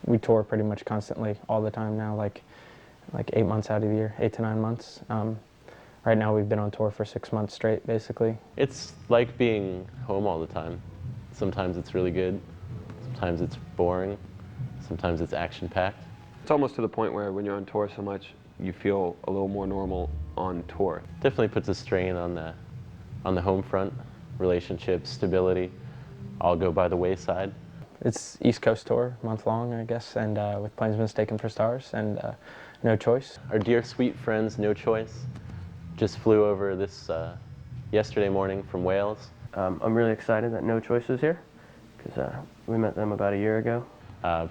we tour pretty much constantly all the time now, like 8 months out of the year, 8 to 9 months. Right now we've been on tour for 6 months straight, basically. It's like being home all the time. Sometimes it's really good, sometimes it's boring, sometimes it's action-packed. It's almost to the point where when you're on tour so much, you feel a little more normal on tour. Definitely puts a strain on the home front. Relationships, stability, all go by the wayside. It's East Coast tour, month long, I guess, and with Planes Mistaken for Stars and No Choice. Our dear sweet friends, No Choice, just flew over this yesterday morning from Wales. I'm really excited that No Choice is here, because we met them about a year ago.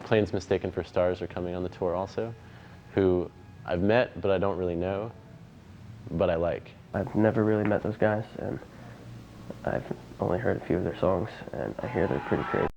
Planes Mistaken for Stars are coming on the tour also, who I've met, but I don't really know, but I like. I've never really met those guys, and I've only heard a few of their songs, and I hear they're pretty crazy.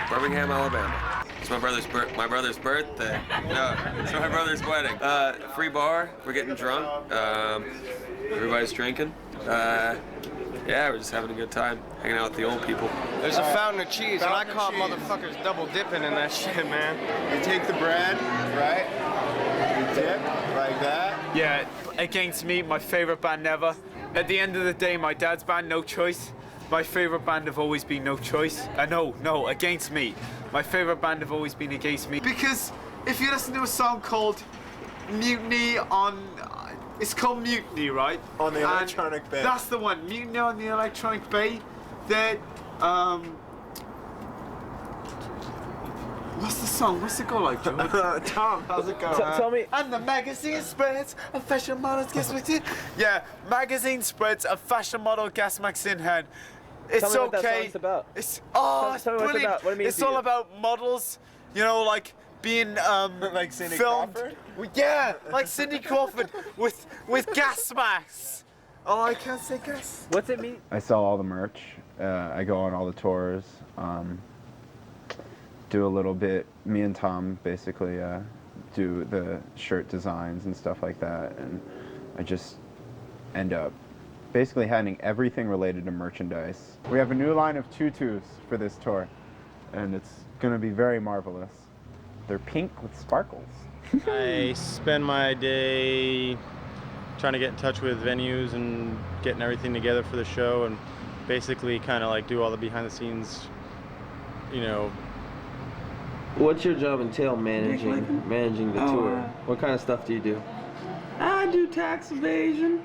Birmingham, Alabama. It's my brother's birthday. No, it's my brother's wedding. Free bar. We're getting drunk. Everybody's drinking. Yeah, we're just having a good time, hanging out with the old people. There's a fountain of cheese, and I caught motherfuckers double dipping in that shit, man. You take the bread, right? You dip like that. Yeah, Against Me, my favorite band ever. At the end of the day, my dad's band, No Choice. My favorite band have always been No Choice. No, Against Me. My favorite band have always been Against Me. Because if you listen to a song called Mutiny on... It's called Mutiny, right? On the Electronic Bay. That's the one, Mutiny on the Electronic Bay. That, what's the song? What's it go like, George? Tom, how's it going? Tell me. And the magazine spreads, a fashion model gets with it. Yeah, magazine spreads, a fashion model gas max in hand. It's Tell me okay. what that song's about. It's Tell it's me what it's brilliant. about. What it means It's to all you. about models, you know, like being like Cindy filmed. Crawford? Yeah, like Cindy Crawford with gas masks. Oh, I can't say gas. What's it mean? I sell all the merch. I go on all the tours. Do a little bit. Me and Tom basically do the shirt designs and stuff like that, and I just end up basically handling everything related to merchandise. We have a new line of tutus for this tour, and it's going to be very marvelous. They're pink with sparkles. I spend my day trying to get in touch with venues and getting everything together for the show, and basically kind of like do all the behind the scenes, you know, What's your job entail managing the tour? What kind of stuff do you do? I do tax evasion.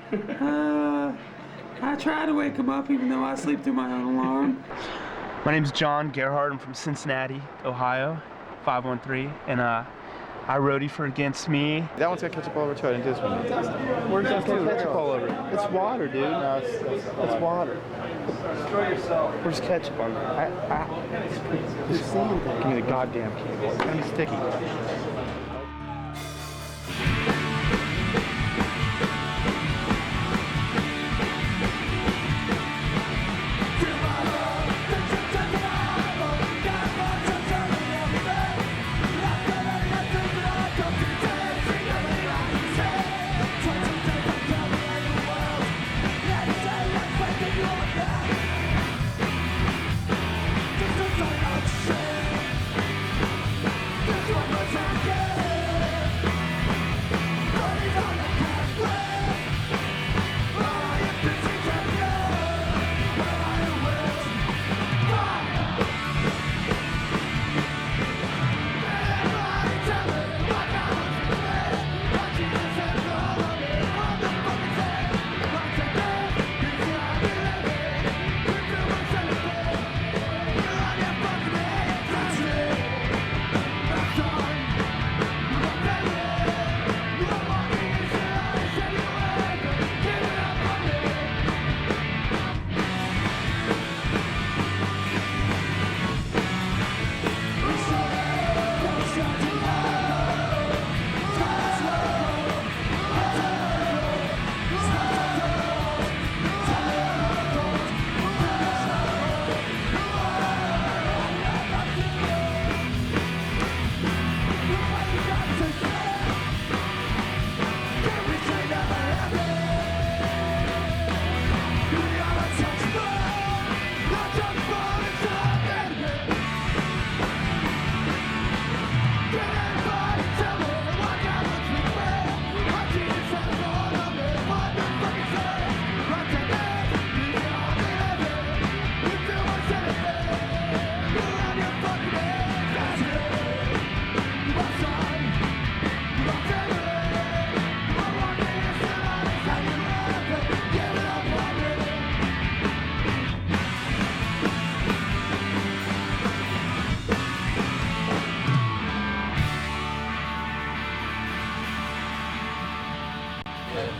I try to wake him up even though I sleep through my own alarm. My name's John Gerhardt. I'm from Cincinnati, Ohio, 513, and I roadie for Against Me. That one's got ketchup all over too. I didn't do this one. Where's that ketchup all over? It's water, dude. No, it's water. Destroy yourself. Where's ketchup on there? Give me the goddamn cable. It's gonna be sticky.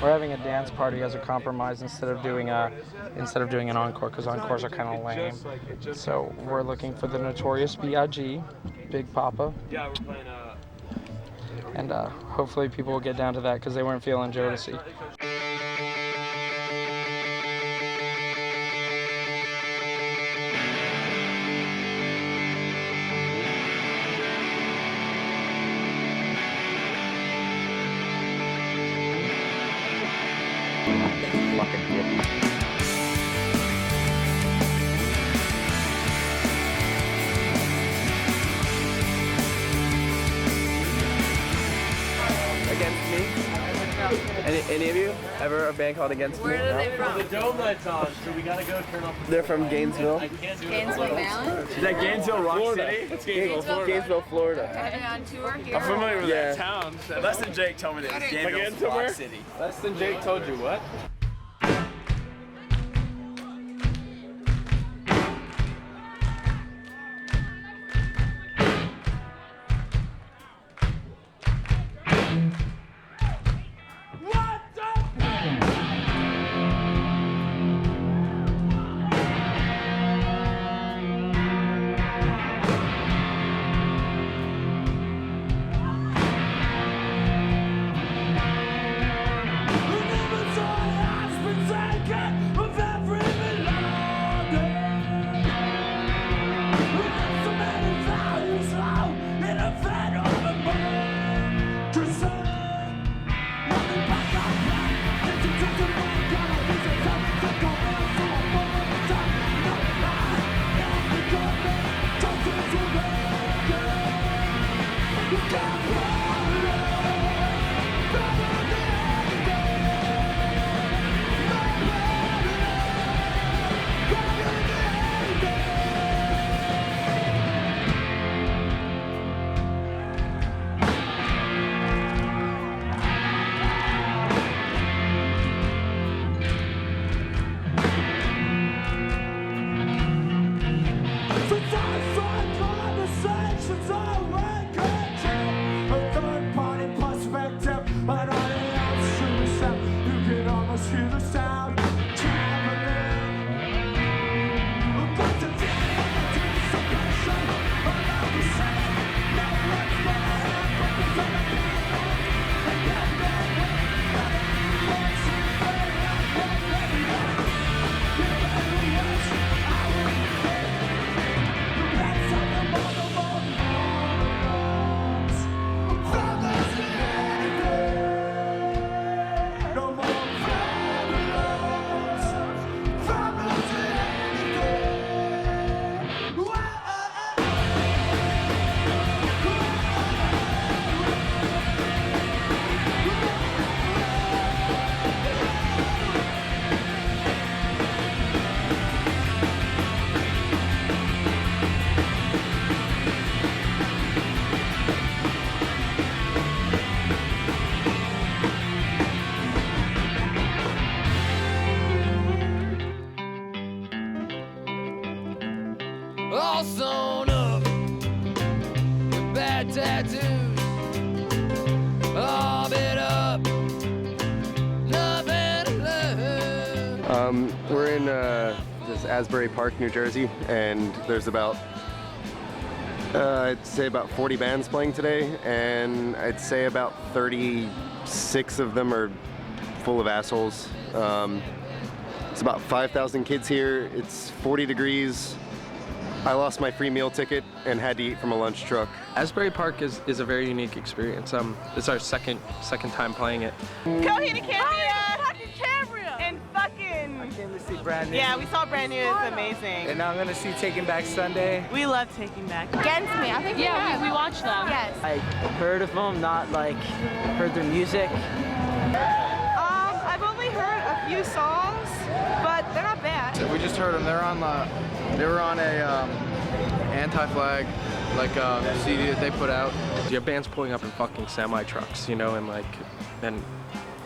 We're having a dance party as a compromise instead of doing an encore, because encores are kind of lame. So we're looking for the Notorious B.I.G., Big Papa. Yeah, we're playing. And hopefully people will get down to that because they weren't feeling Jodeci. Fucking hippie. Against Me? Any of you? Ever a band called Against Me? Where are they from? The dome light's on, so we gotta go turn off. They're from Gainesville. Gainesville, Maryland? Is that Gainesville, Rock Florida. City? It's Gainesville, Florida. Are they on tour here? I'm familiar with Yeah. that town. Less than Jake told me that it's Gainesville, Rock City. Less than Jake told you what? Remember, sewn up with bad tattoos, all bit up, nothing to lose. We're in this Asbury Park, New Jersey, and there's about I'd say about 40 bands playing today, and I'd say about 36 of them are full of assholes. It's about 5,000 kids here. It's 40 degrees. I lost my free meal ticket and had to eat from a lunch truck. Asbury Park is a very unique experience. It's our second time playing it. Coheed Cambria! Fucking Cambria! And fucking... I came to see Brand New. Yeah, we saw Brand New. It's amazing. And now I'm gonna see Taking Back Sunday. We love Taking Back. Against Me. I think Yeah, we watched them. Yes. I heard of them, not like heard their music. I've only heard a few songs, but they're not bad. We just heard them. They were on a anti-flag CD that they put out. You have bands pulling up in fucking semi trucks, you know, and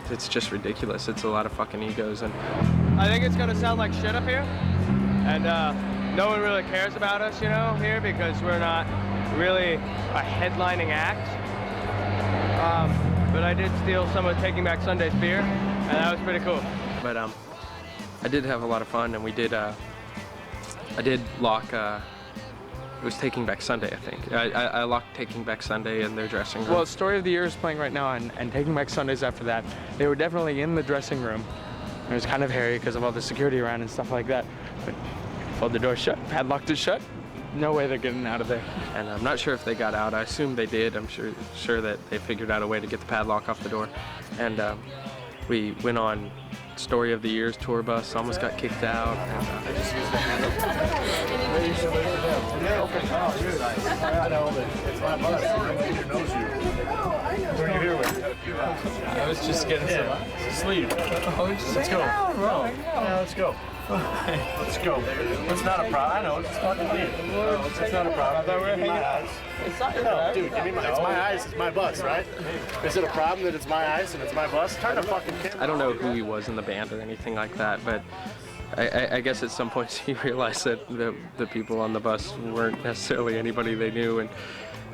it's just ridiculous. It's a lot of fucking egos. And I think it's gonna sound like shit up here, and no one really cares about us, you know, here because we're not really a headlining act. But I did steal some of Taking Back Sunday's beer, and that was pretty cool. But I did have a lot of fun, and we did. I did lock. It was Taking Back Sunday, I think. I locked Taking Back Sunday in their dressing room. Well, Story of the Year is playing right now, and Taking Back Sundays after that. They were definitely in the dressing room. It was kind of hairy because of all the security around and stuff like that. But pulled the door shut, padlocked it shut. No way they're getting out of there. And I'm not sure if they got out. I assume they did. I'm sure that they figured out a way to get the padlock off the door. And we went on Story of the Year's tour bus, almost got kicked out. And, I just used the handle. I know, but it's my bus. He knows you. Who are you here with? I was just getting some sleep. Let's go. Yeah, let's go. Let's go. It's not a problem. I know. It's fucking leave. It's not a problem. I thought we were hanging out. It's not your bus. Dude, give me my. It's my eyes. It's my bus, right? Is it a problem that it's my eyes and it's my bus? Turn the fucking camera. I don't know who he was in the band or anything like that, but I guess at some point he realized that the people on the bus weren't necessarily anybody they knew, and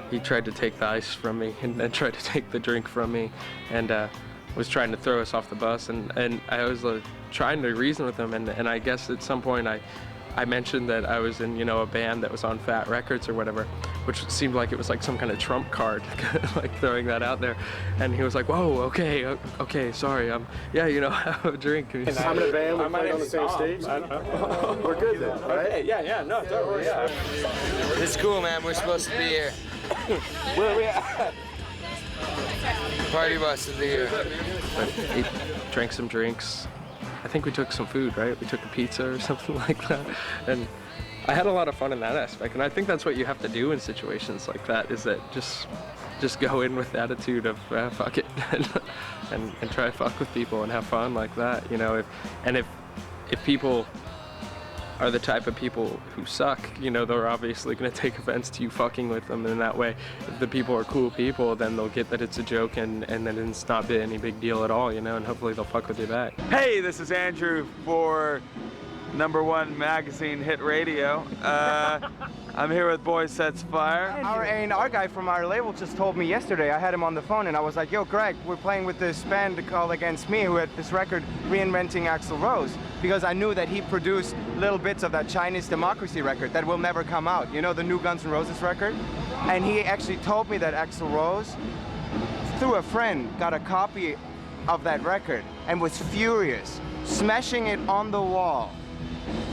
he tried to take the ice from me and tried to take the drink from me, and was trying to throw us off the bus, and I was trying to reason with him, and I guess at some point I mentioned that I was in, you know, a band that was on Fat Records or whatever, which seemed like it was like some kind of trump card, like throwing that out there. And he was like, whoa, okay, sorry, yeah, you know, have a drink. I'm in a band, we played on the same stage. We're good then, right? Okay, yeah, no, don't worry. Yeah. It's cool, man. We're supposed to be here. Where are we at? Party bus of the year. But he drank some drinks. I think we took some food, right? We took a pizza or something like that. And I had a lot of fun in that aspect. And I think that's what you have to do in situations like that, is that just go in with the attitude of fuck it and try to fuck with people and have fun like that, you know. If people are the type of people who suck, you know, they're obviously going to take offense to you fucking with them, and that way, if the people are cool people, then they'll get that it's a joke and then it's not any big deal at all, you know, and hopefully they'll fuck with you back. Hey, this is Andrew for #1 magazine Hit Radio. I'm here with Boy Sets Fire. Our A&R guy from our label just told me yesterday, I had him on the phone and I was like, yo, Greg, we're playing with this band called Against Me who had this record reinventing Axl Rose, because I knew that he produced little bits of that Chinese Democracy record that will never come out, you know, the new Guns N' Roses record. And he actually told me that Axl Rose, through a friend, got a copy of that record and was furious, smashing it on the wall.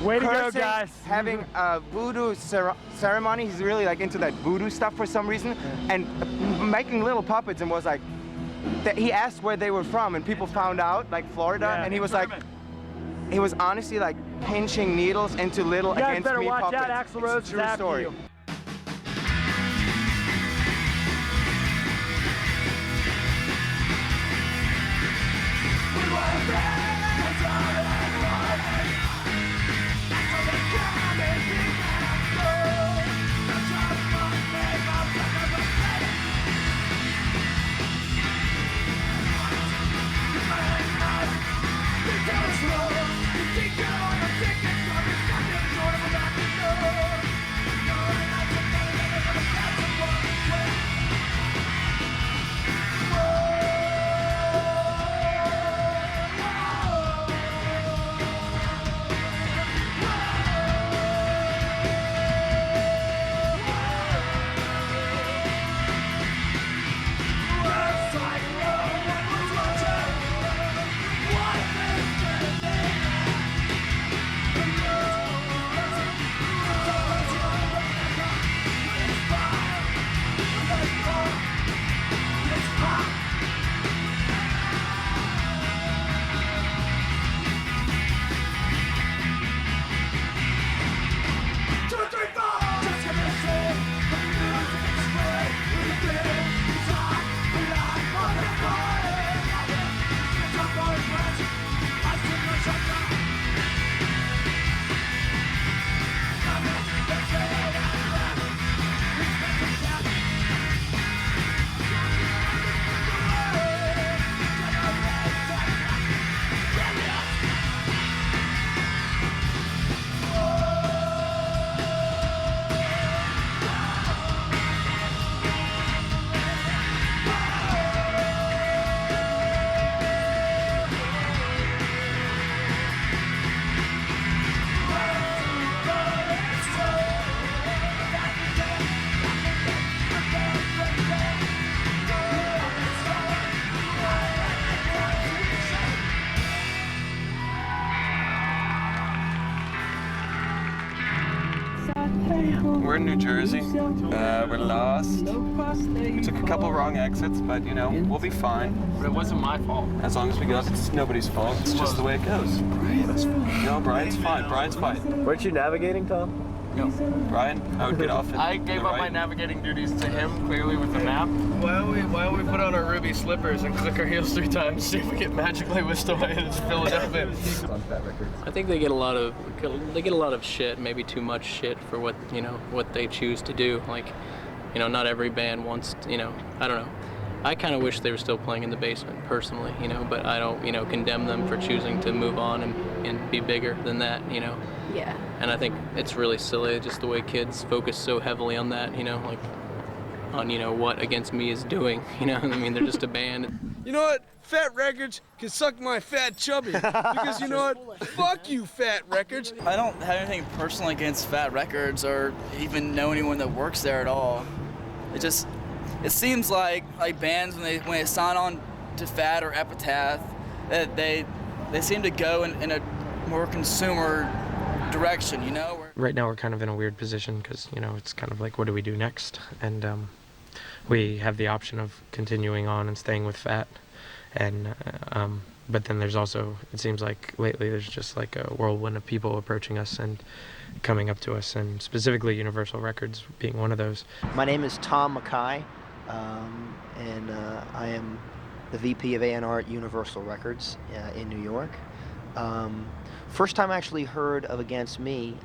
Way to go, Cursing, guys. having a voodoo ceremony. He's really like into that voodoo stuff for some reason, and making little puppets, and was like, he asked where they were from, and people found out, like Florida, and he was like, he was honestly like pinching needles into little You guys Against better Me watch puppets. out, Axl Rose It's is a true after story. you. Slow, you think you're on a ticket, so it's not the door, but not the door. New Jersey. We're lost. We took a couple wrong exits, but you know, we'll be fine. But it wasn't my fault. As long as we get up, it's nobody's fault. It's just the way it goes. No, Brian's fine. Brian's fine. Weren't you navigating, Tom? No. Brian, I would get off it. I gave up my navigating duties to him, clearly with the map. Why don't we put on our ruby slippers and click our heels 3 times, see if we get magically whisked away to Philadelphia? I think they get a lot of shit, maybe too much shit for what they choose to do. Like, not every band wants, I don't know. I kind of wish they were still playing in the basement personally, but I don't, condemn them for choosing to move on and be bigger than that, Yeah. And I think it's really silly, just the way kids focus so heavily on that, like on, what Against Me is doing, I mean, they're just a band. You know what? Fat Records can suck my fat chubby. Because you know what? Fuck you, Fat Records. I don't have anything personal against Fat Records or even know anyone that works there at all. It seems like bands when they sign on to Fat or Epitaph, that they seem to go in a more consumer direction, Right now we're kind of in a weird position because, it's kind of like, what do we do next? And we have the option of continuing on and staying with Fat. And but then there's also, it seems like lately there's just like a whirlwind of people approaching us and coming up to us, and specifically Universal Records being one of those. My name is Tom Mackay, and I am the VP of A&R at Universal Records in New York. First time I actually heard of Against Me,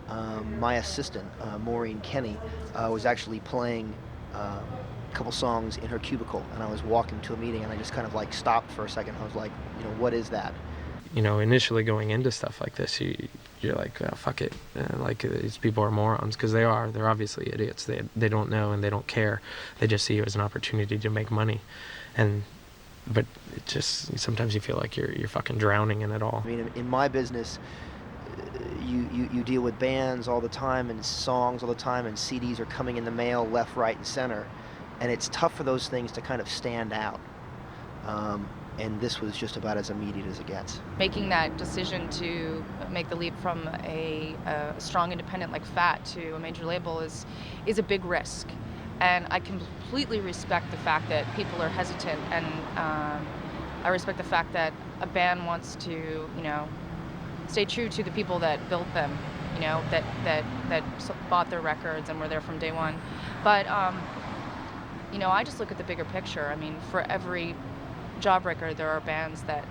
my assistant, Maureen Kenny, was actually playing a couple songs in her cubicle, and I was walking to a meeting and I just kind of like stopped for a second. I was like, what is that? Initially going into stuff like this, you're like, oh, fuck it. Like, these people are morons, because they are. They're obviously idiots. They don't know and they don't care. They just see you as an opportunity to make money. But it just, sometimes you feel like you're fucking drowning in it all. I mean, in my business, you deal with bands all the time and songs all the time, and CDs are coming in the mail left, right, and center. And it's tough for those things to kind of stand out. And this was just about as immediate as it gets. Making that decision to make the leap from a strong independent like Fat to a major label is a big risk. And I completely respect the fact that people are hesitant, and I respect the fact that a band wants to, stay true to the people that built them, that bought their records and were there from day one. But, I just look at the bigger picture. I mean, for every Jawbreaker, there are bands that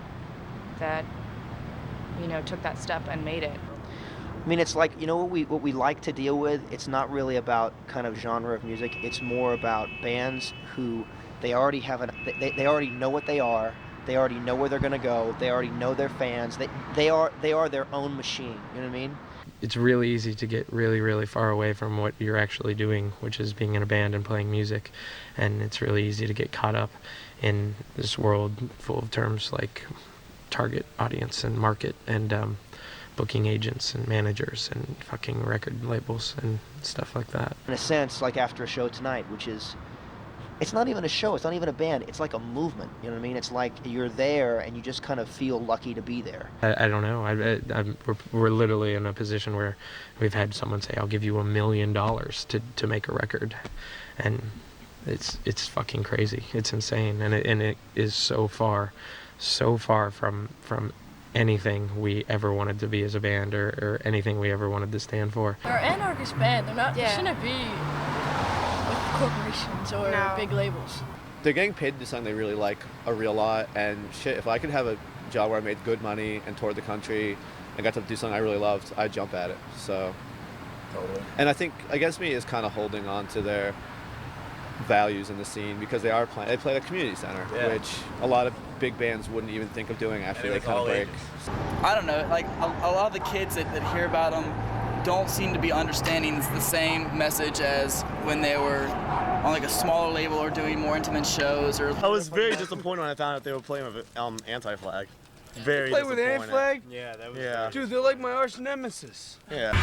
took that step and made it. I mean, it's like, what we like to deal with, it's not really about kind of genre of music. It's more about bands who they already have they already know what they are. They already know where they're going to go. They already know their fans. They are their own machine. You know what I mean? It's really easy to get really, really far away from what you're actually doing, which is being in a band and playing music. And it's really easy to get caught up in this world full of terms like target audience and market and booking agents and managers and fucking record labels and stuff like that. In a sense, like after a show tonight, which is, it's not even a show, it's not even a band, it's like a movement, you know what I mean? It's like you're there and you just kind of feel lucky to be there. I don't know, we're literally in a position where we've had someone say, I'll give you $1 million to make a record. And it's fucking crazy, it's insane, and it is so far from anything we ever wanted to be as a band or anything we ever wanted to stand for. They're an anarchist band. They shouldn't be with corporations or big labels. They're getting paid to do something they really like a real lot, and shit, if I could have a job where I made good money and toured the country and got to do something I really loved, I'd jump at it. So, totally. And I think Against Me is kind of holding on to their values in the scene because they play a community center, which a lot of big bands wouldn't even think of doing after they kind of break. I don't know, like a lot of the kids that hear about them don't seem to be understanding the same message as when they were on like a smaller label or doing more intimate shows. I was very disappointed when I found out they were playing with Anti-Flag. Very Play with Anti-Flag? Yeah, that was Dude, they're like my arch nemesis. Yeah.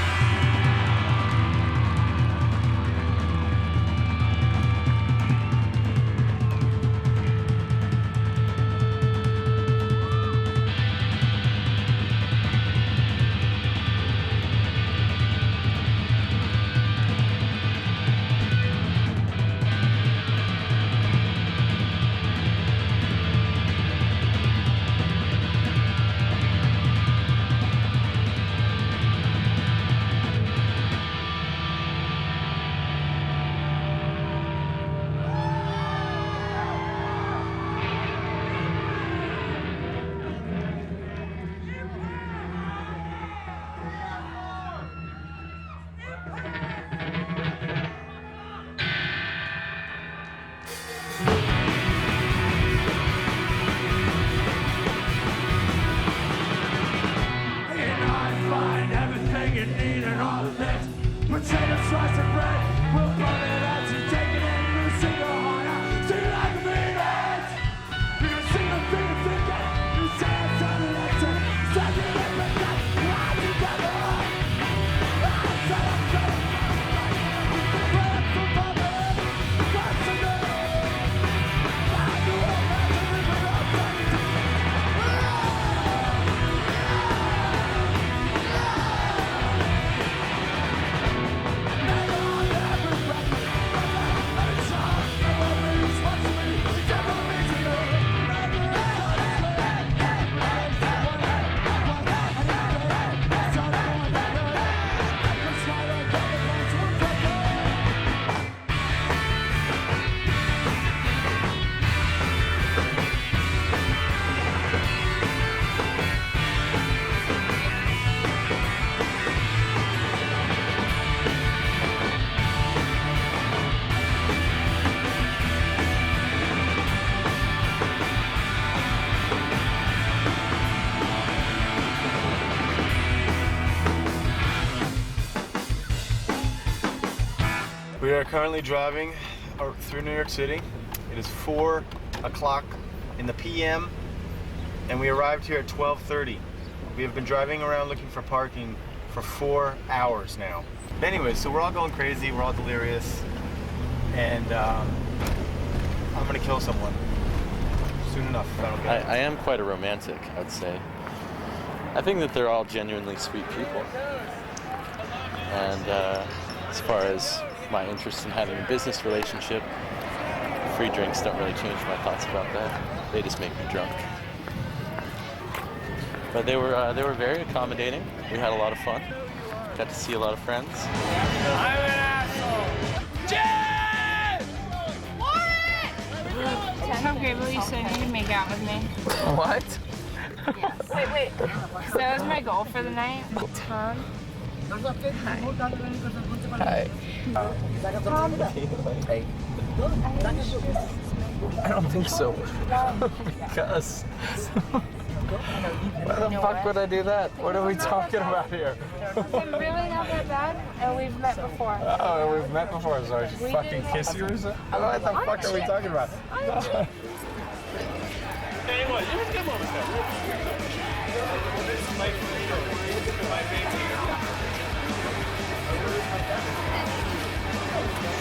currently driving through New York City. It is 4 o'clock in the p.m. and we arrived here at 12:30. We have been driving around looking for parking for 4 hours now. But anyway, so we're all going crazy, we're all delirious, and I'm gonna kill someone soon enough if I don't get it. I am quite a romantic, I'd say. I think that they're all genuinely sweet people. And as far as my interest in having a business relationship, free drinks don't really change my thoughts about that. They just make me drunk. But they were very accommodating. We had a lot of fun. Got to see a lot of friends. I'm an asshole. Jen! How great will you say you'd make out with me? What? Wait. So that was my goal for the night. Tom. Hi. Hey. I don't think so. Because. Why the fuck would I do that? What are we talking about here? I'm really not that bad, and we've met before. Oh, we've met before, so I should fucking kiss you or something? What the fuck are we talking about?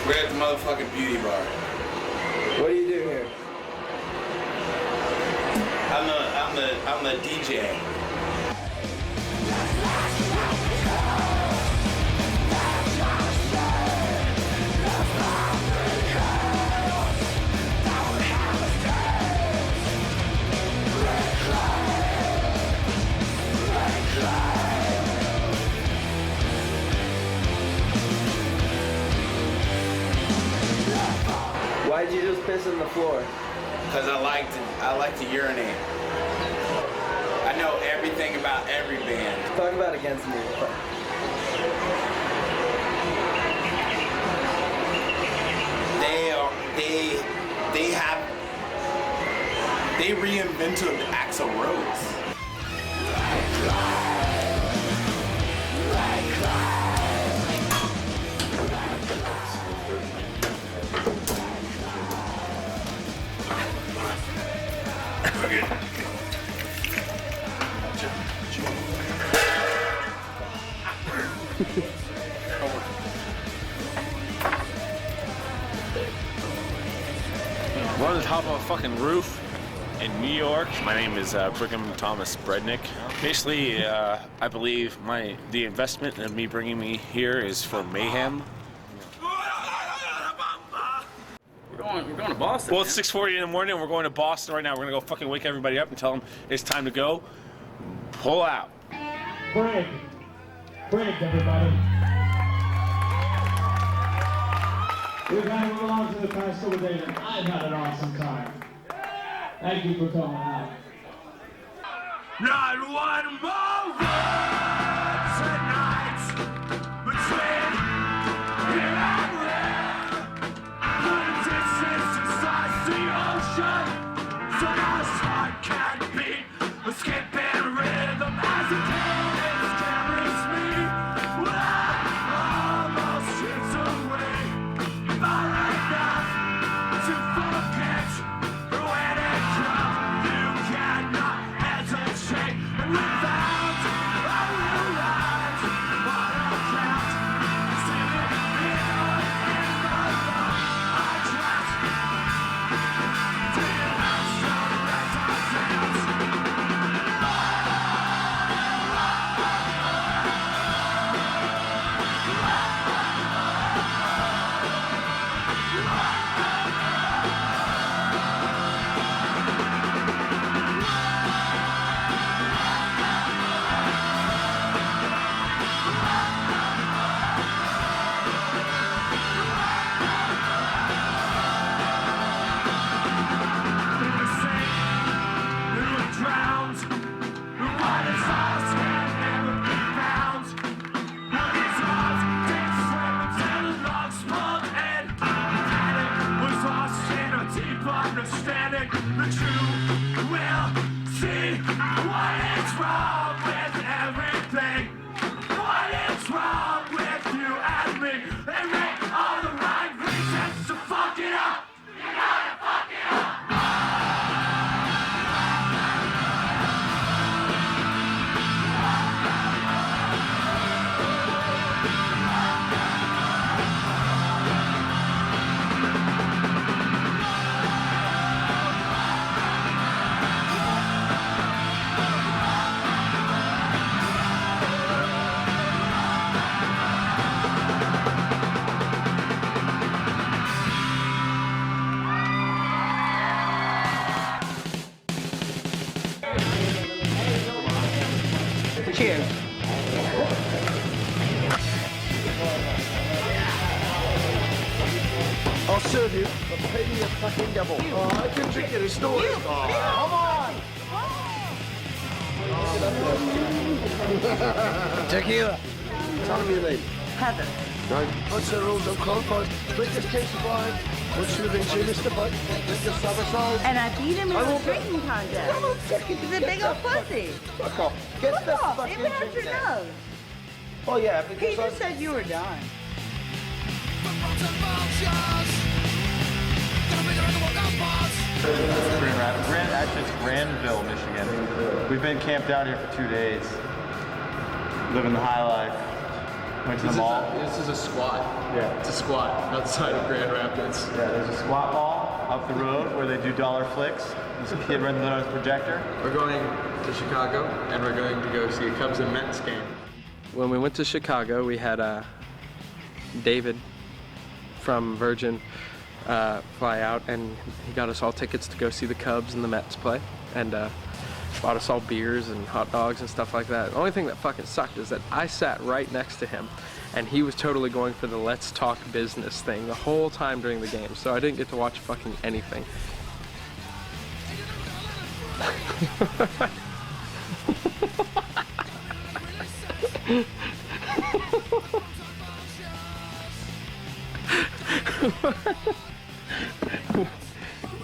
We're at the motherfucking beauty bar. What do you do here? I'm the DJ. Why'd you just piss on the floor? Because I like to urinate. I know everything about every band. Talk about Against Me. They reinvented Axl Rose. We're on the top of a fucking roof in New York. My name is Brigham Thomas Brednick. Basically, I believe the investment in me bringing me here is for mayhem. We're going to Boston. Well, it's 6:40 in the morning and we're going to Boston right now. We're going to go fucking wake everybody up and tell them it's time to go. Pull out. Break, everybody. We're going to move along to the festival day, and I've had an awesome time. Thank you for coming out. Not one more word tonight between here and there. The distance inside the ocean, so our heart can't beat a skipping rhythm as it carries me. Almost drifts away. Far enough to forget when it comes, you cannot hesitate. And without a I'll serve you, but pay me a fucking double. Oh, I can drink it in stores. Come on! Tequila. Tell me your name. Heather. Right. What's the rules of cold? Drink this case of wine. What's your name, Mr. Butt? Drink this somersault. And I beat him in a drinking contest. He's a big old pussy. Fuck off. Get Fuck the off. fucking Even out your drink now. nose. Oh, yeah, because He just said you were done. Actually, it's Granville, Michigan. We've been camped out here for 2 days, living the high life. Went to the mall. This is a squat. Yeah. It's a squat outside of Grand Rapids. Yeah, there's a squat mall up the road where they do dollar flicks. There's a kid running on his projector. We're going to Chicago, and we're going to go see a Cubs and Mets game. When we went to Chicago, we had David from Virgin fly out, and he got us all tickets to go see the Cubs and the Mets play, and bought us all beers and hot dogs and stuff like that. The only thing that fucking sucked is that I sat right next to him, and he was totally going for the let's talk business thing the whole time during the game, so I didn't get to watch fucking anything.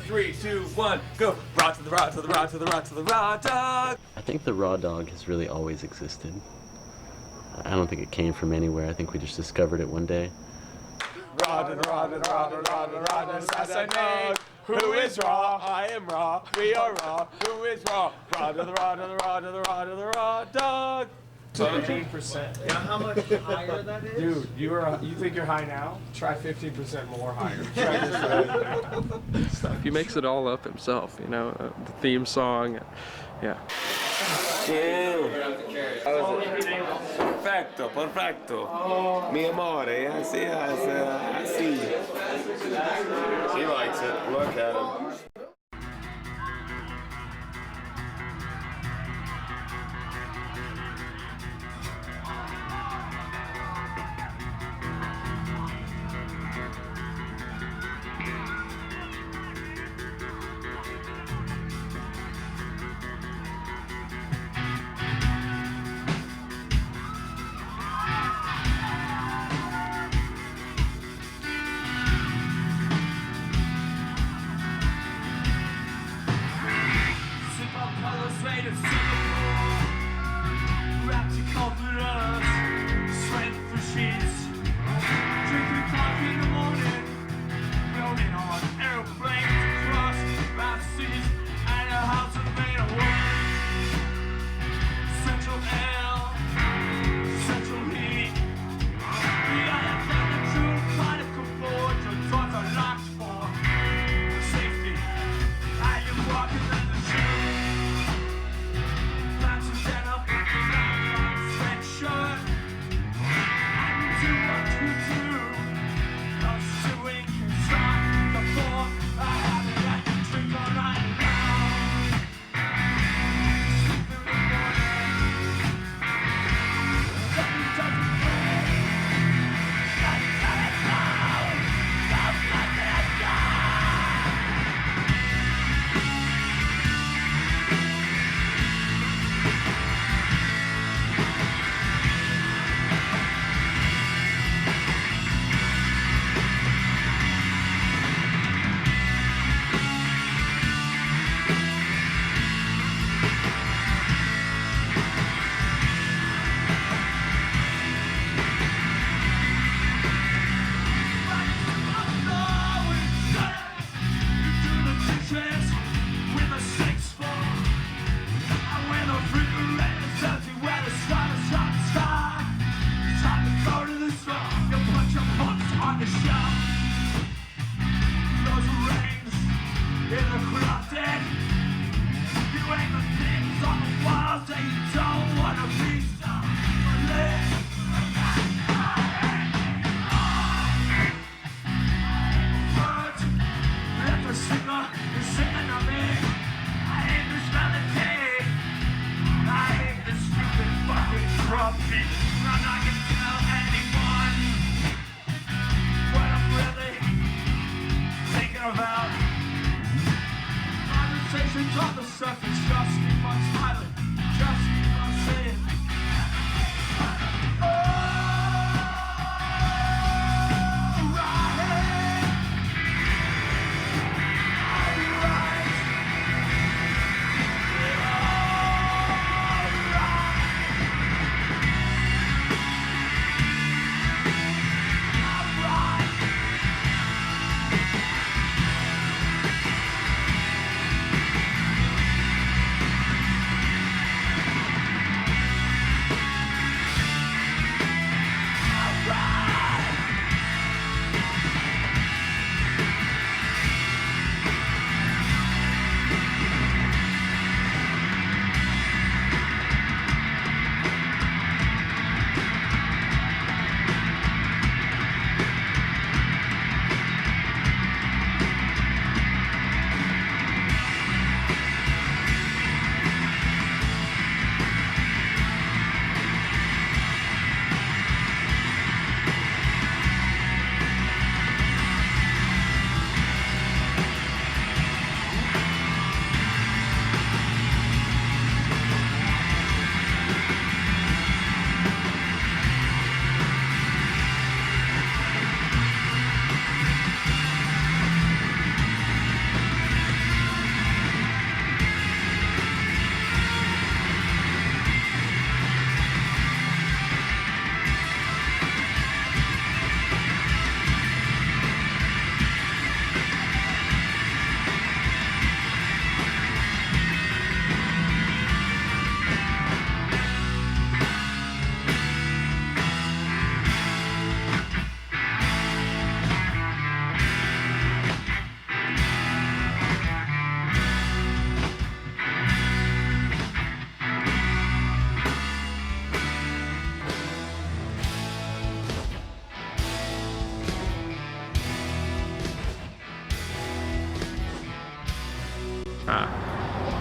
Three, 2, 1, go! Raw to the raw to the raw to the raw to the raw dog! I think the raw dog has really always existed. I don't think it came from anywhere. I think we just discovered it one day. Raw to the raw to the raw to the raw to the raw to the assassinate! Who is raw? I am raw. We are raw. Who is raw? Raw to the raw to the raw to the raw to the raw dog! 15%. You know how much higher that is? Dude, you think you're high now? Try 15% more higher. Try this Stuff. He makes it all up himself, you know, the theme song, yeah. Perfecto, perfecto. Mi amore, I see. He likes it. Look at him.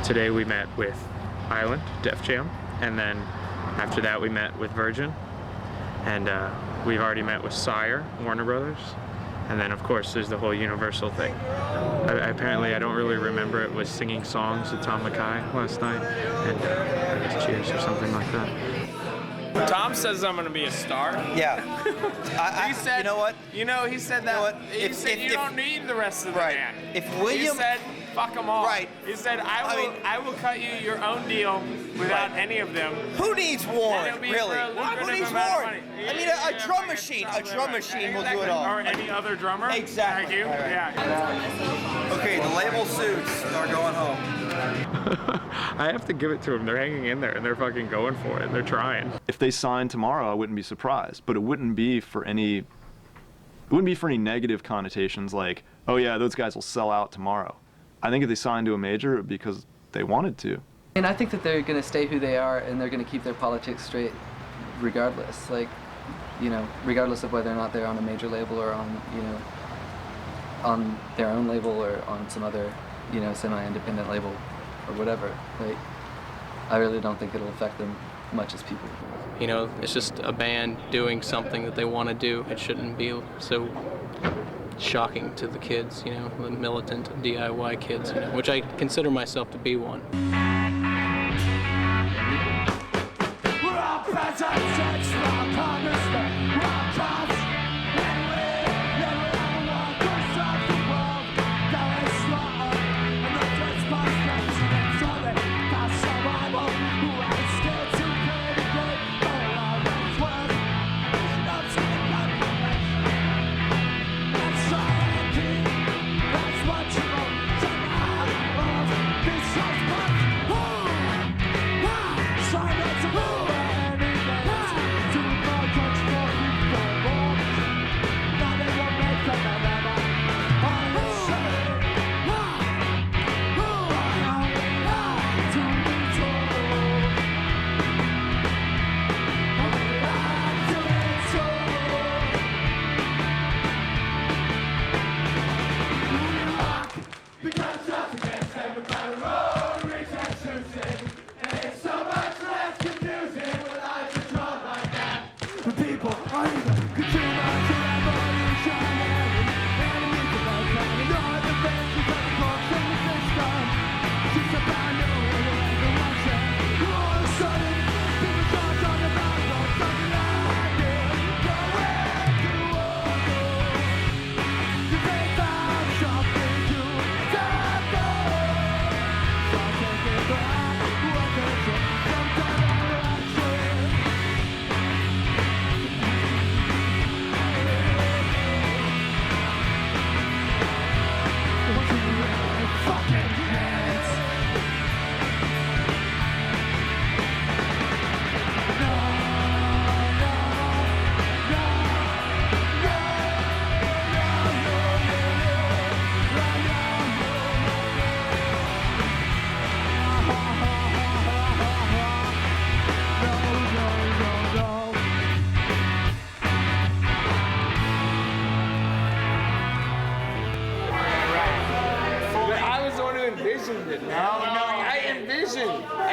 Today we met with Island, Def Jam, and then after that we met with Virgin, and we've already met with Sire, Warner Brothers, and then of course there's the whole Universal thing. Apparently I don't really remember it, was singing songs with Tom Mackay last night, and I guess Cheers or something like that. Tom says I'm gonna be a star. Yeah. He said, you know what? You know, he said that. You know what? He said you don't need the rest of the right. band. If William, he said, fuck them all. Right. He said, I will cut you your own deal without any of them. Who needs Warren? Really? Who needs Warren? I mean, a drum machine. A drum machine will do it all. Or any other drummer. Exactly. Thank you. Right. Yeah. Okay, the label suits are going home. I have to give it to them. They're hanging in there and they're fucking going for it. They're trying. If they signed tomorrow, I wouldn't be surprised, but it wouldn't be for any negative connotations like, oh yeah, those guys will sell out tomorrow. I think if they signed to a major, it would be because they wanted to. And I think that they're going to stay who they are, and they're going to keep their politics straight regardless. Like, you know, regardless of whether or not they're on a major label or on, you know, on their own label or on some other, you know, semi-independent label or whatever. Like, I really don't think it'll affect them much as people. You know, it's just a band doing something that they want to do. It shouldn't be so shocking to the kids, you know, the militant DIY kids, you know, which I consider myself to be one.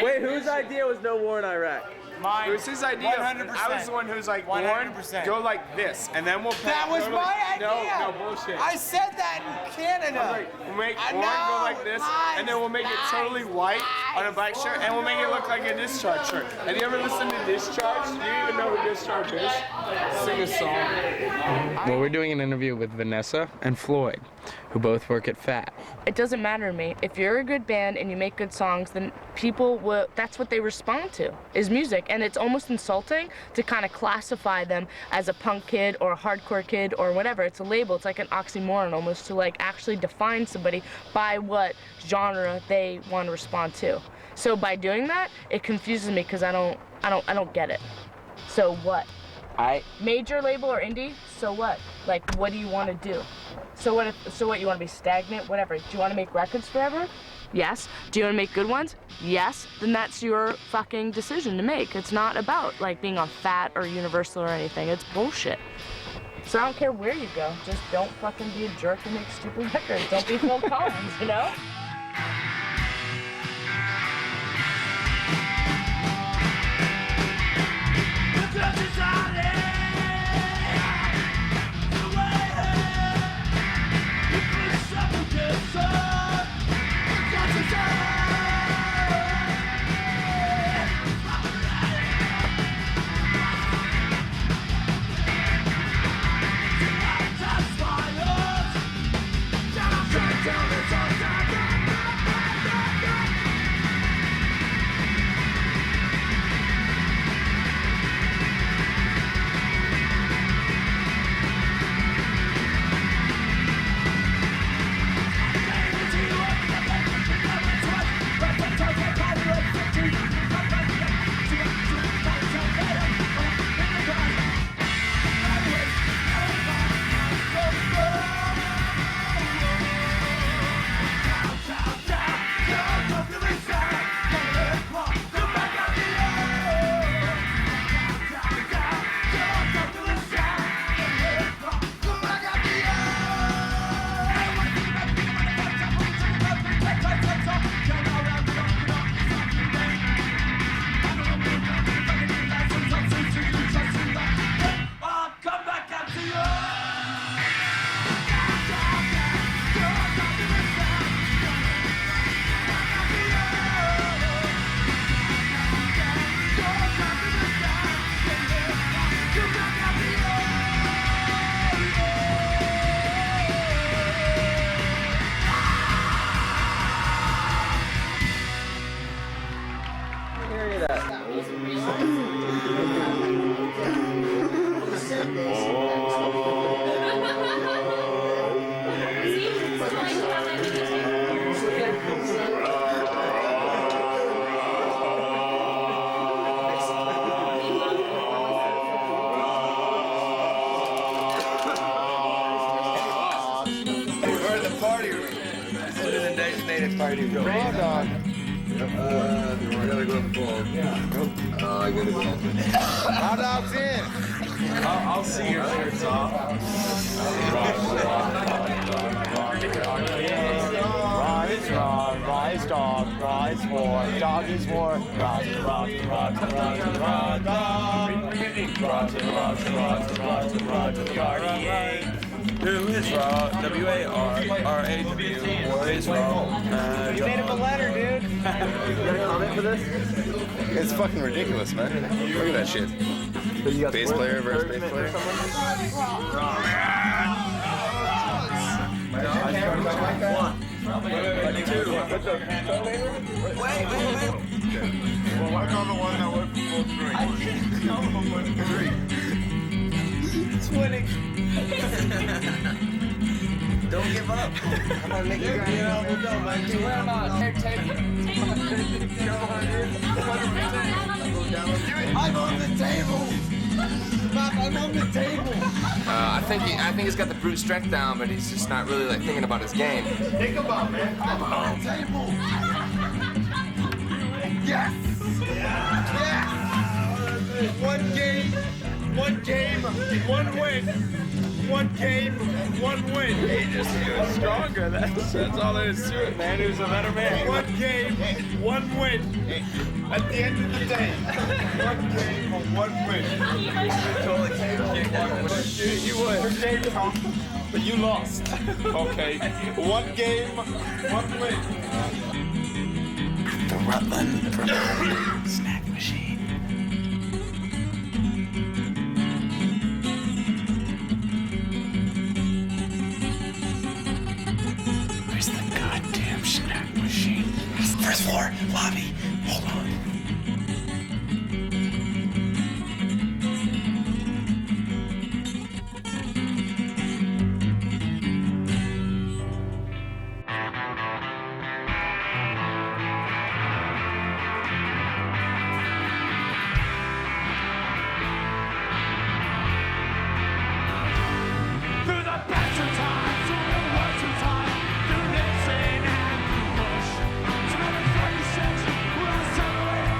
Wait, whose idea was no war in Iraq? Mine. It was his idea. 100%. I was the one who was like, 100%. go like this, and then we'll. That was my idea. No, bullshit. I said that in Canada. I was like, we'll make one go like this, and then we'll make it totally white on a black shirt, and we'll make it look like a Discharge shirt. Have you ever listened to Discharge? Do you even know who Discharge is? Sing a song. Well, we're doing an interview with Vanessa and Floyd, who both work at Fat. It doesn't matter to me. If you're a good band and you make good songs, then people will, that's what they respond to, is music. And it's almost insulting to kind of classify them as a punk kid or a hardcore kid or whatever. It's a label. It's like an oxymoron almost to like actually define somebody by what genre they want to respond to. So by doing that, it confuses me because I don't get it. So what? Major label or indie? So what? Like, what do you want to do? So what? So what? You want to be stagnant? Whatever. Do you want to make records forever? Yes. Do you want to make good ones? Yes. Then that's your fucking decision to make. It's not about like being on Fat or Universal or anything. It's bullshit. So I don't care where you go. Just don't fucking be a jerk and make stupid records. Don't be Phil Collins, you know? We're the party room. We're the designated party room. Raw dog. I gotta go to the ball. I gotta go. Raw dog's in. I'll see your shirts off. Rise, dog, rise, dog, rise, war, doggies war, rock, rock, rock, rock, rock, dog. Rock, rock, rock, rock, rock, the RDA. Who is Raw? W-A-R-R-A-W. What is Raw? You made him a letter, dude. You got a comment for this? It's fucking ridiculous, man. Look at that shit. Bass player versus bass player. Wait. Well, I know the one that went for 3. 20. Don't give up. I'm gonna make you guys go, man. Where am I? I'm on the table. I'm on the table. I think he's got the brute strength down, but he's just not really like thinking about his game. Think about, man. I'm on the table. Yes. Yes. One game, one win. One game, one win. He was stronger. That's all there is to it, man. He was a better man. One game, one win. At the end of the day, one game, one win. You would. But you lost. Okay. One game, one win. The Rutland Snack Machine. Where's the goddamn snack machine? First floor, lobby. Hold on. Through the best of times, through the worst of times, through Nixon and through Bush. 736, we'll celebrate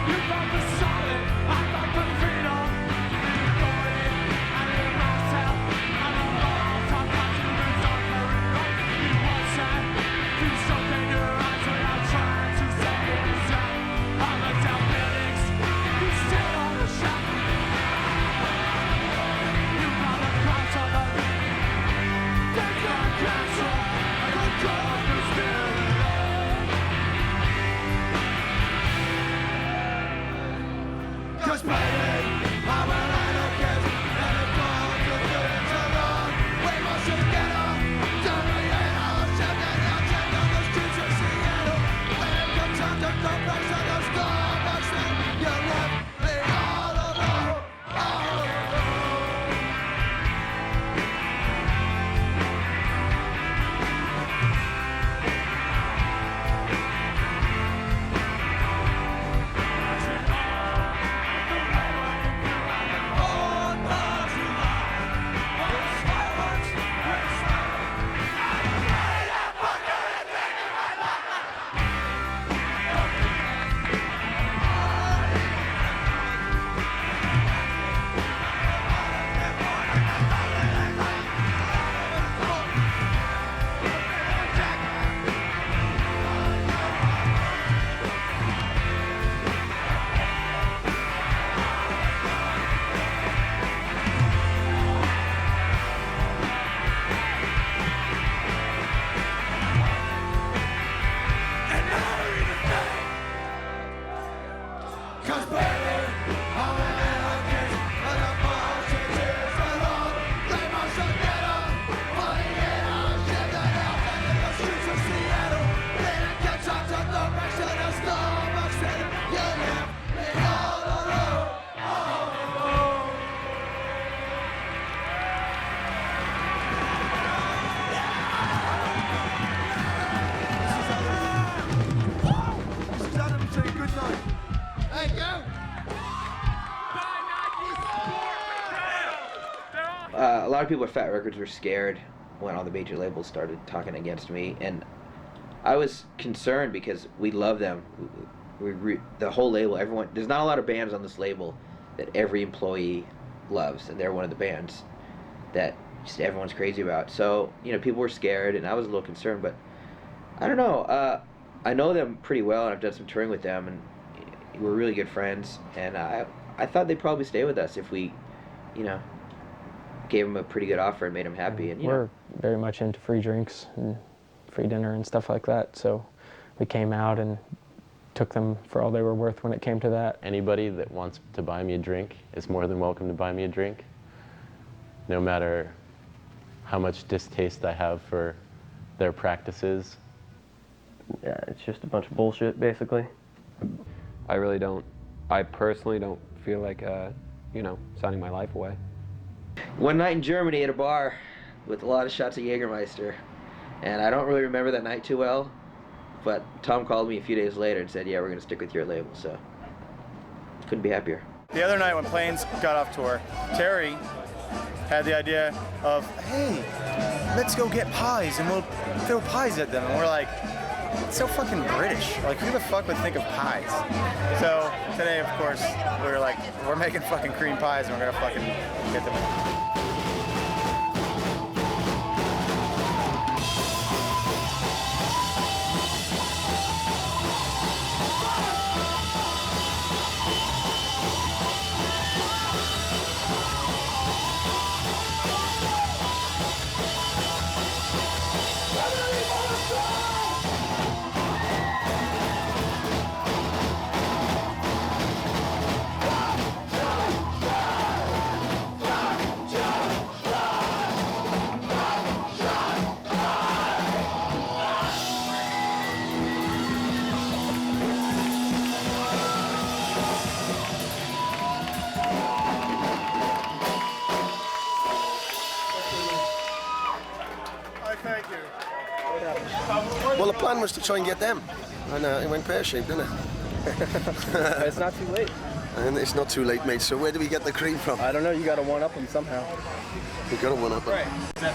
lot of people at Fat Records were scared when all the major labels started talking against me, and I was concerned because we love them. The whole label, everyone. There's not a lot of bands on this label that every employee loves, and they're one of the bands that just everyone's crazy about. So, you know, people were scared, and I was a little concerned, but I don't know. I know them pretty well, and I've done some touring with them, and we're really good friends, and I thought they'd probably stay with us if we, you know, gave them a pretty good offer and made them happy. And We're very much into free drinks and free dinner and stuff like that, so we came out and took them for all they were worth when it came to that. Anybody that wants to buy me a drink is more than welcome to buy me a drink, no matter how much distaste I have for their practices. Yeah, it's just a bunch of bullshit, basically. I personally don't feel like, you know, signing my life away. One night in Germany at a bar with a lot of shots of Jägermeister, and I don't really remember that night too well, but Tom called me a few days later and said, yeah, we're going to stick with your label, so couldn't be happier. The other night when Plains got off tour, Terry had the idea of, hey, let's go get pies and we'll throw pies at them. And we're like, it's so fucking British. Like, who the fuck would think of pies? So today, of course, we were like, we're making fucking cream pies and we're gonna fucking get them. Well, the plan was to try and get them, and it went pear-shaped, didn't it? It's not too late. And it's not too late, mate. So where do we get the cream from? I don't know. You got to one-up them somehow. We got to one-up them. Right.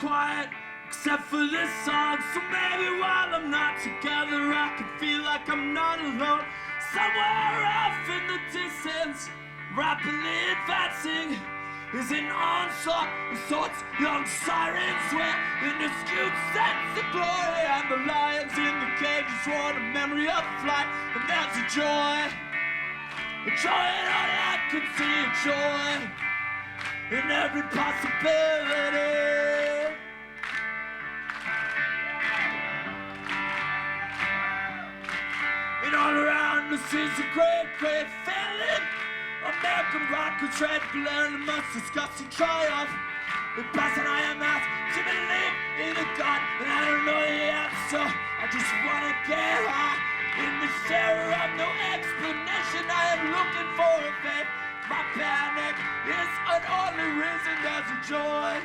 quiet, except for this song. So maybe while I'm not together, I can feel like I'm not alone. Somewhere off in the distance, rapidly advancing, is an onslaught of sorts. Young sirens with an acute sense of glory, and the lions in the cages want a memory of flight. And there's a joy in all I can see, a joy in every possibility. And all around us is a great, great feeling. American rock was red, glaring the most disgusting triumph. The person I am at, to believe in a God, and I don't know the answer. I just wanna get high. In the terror of no explanation, I am looking for a faith. My panic is an only reason there's a joy.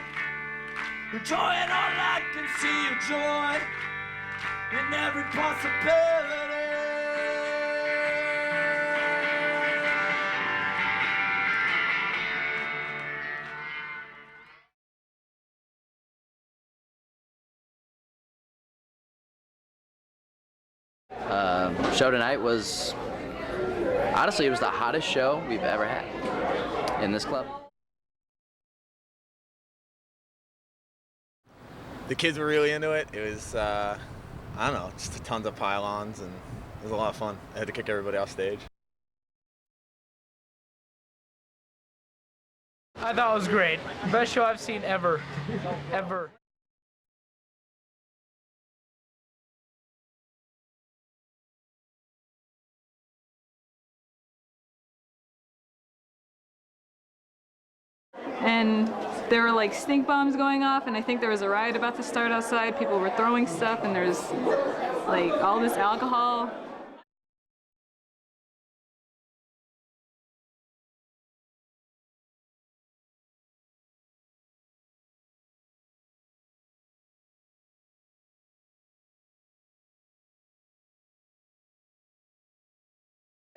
A joy in all I can see, a joy in every possibility. Show tonight was, honestly, it was the hottest show we've ever had in this club. The kids were really into it. It was, I don't know, just tons of pylons, and it was a lot of fun. I had to kick everybody off stage. I thought it was great. Best show I've seen ever. Ever. And there were like stink bombs going off, and I think there was a riot about to start outside. People were throwing stuff, and there's like all this alcohol.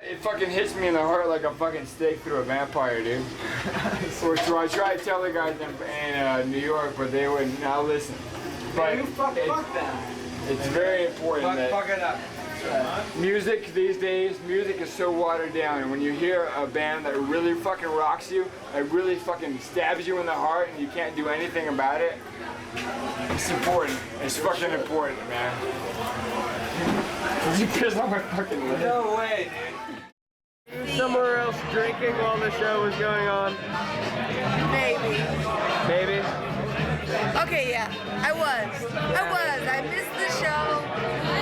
It fucking hits me in the heart like a fucking stake through a vampire, dude. So I try to tell the guys in New York, but they would not listen. But fuck that. It's very important that fuck it up. music these days, music is so watered down, and when you hear a band that really fucking rocks you, that really fucking stabs you in the heart, and you can't do anything about it, it's important. It's fucking important, man. You pissed on my fucking lip. No way, dude. Somewhere else drinking while the show was going on? Maybe. Maybe? Okay, yeah, I was. I missed the show.